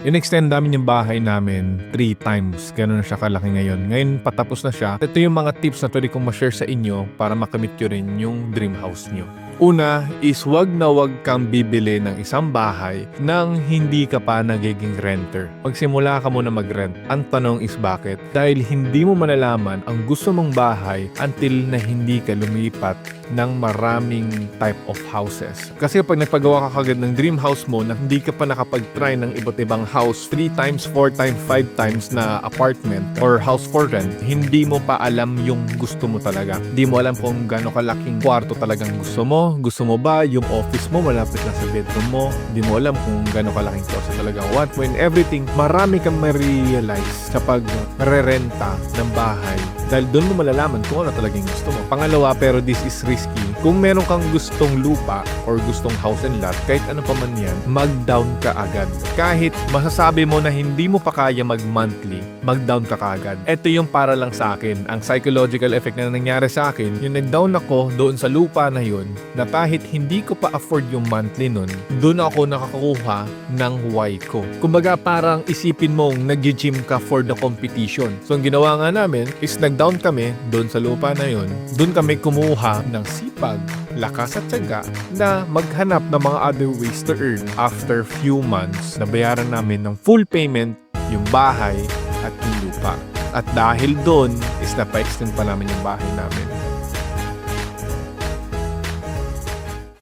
In-extend namin yung bahay namin 3 times. Ganun na siya kalaki ngayon. Ngayon patapos na siya. Ito yung mga tips na pwede kong ma-share sa inyo para makamit nyo rin yung dream house nyo. Una is wag na wag kang bibili ng isang bahay nang hindi ka pa nagiging renter. Magsimula ka muna mag-rent. Ang tanong is bakit? Dahil hindi mo malalaman ang gusto mong bahay until na hindi ka lumipat ng maraming type of houses. Kasi pag nagpagawa ka kagad ng dream house mo na hindi ka pa nakapag-try ng iba't ibang house 3 times, 4 times, 5 times na apartment or house for rent, hindi mo pa alam yung gusto mo talaga. Hindi mo alam kung gaano kalaking kwarto talagang gusto mo. Gusto mo ba yung office mo malapit lang sa bedroom mo? Hindi mo alam kung gaano kalaking closet talagang want mo and everything. Marami kang ma-realize kapag re-renta ng bahay dahil doon mo malalaman kung ano talagang gusto mo. Pangalawa, pero this is risky. Kung meron kang gustong lupa or gustong house and lot, kahit ano pa man yan, mag-down ka agad. Kahit masasabi mo na hindi mo pa kaya mag-monthly, mag-down ka agad. Ito yung para lang sa akin. Ang psychological effect na nangyari sa akin, yung nag-down ako doon sa lupa na yun, na kahit hindi ko pa afford yung monthly nun, doon ako nakakuha ng why ko. Kumbaga parang isipin mong nag-gym ka for the competition. So ang ginawa nga namin is nag-down kami doon sa lupa na yun. Doon kami kumuha ng sipag, lakas at tiyaga na maghanap ng mga other ways to earn. After few months, nabayaran namin ng full payment yung bahay at yung lupa. At dahil doon is napa-extend pa namin yung bahay namin.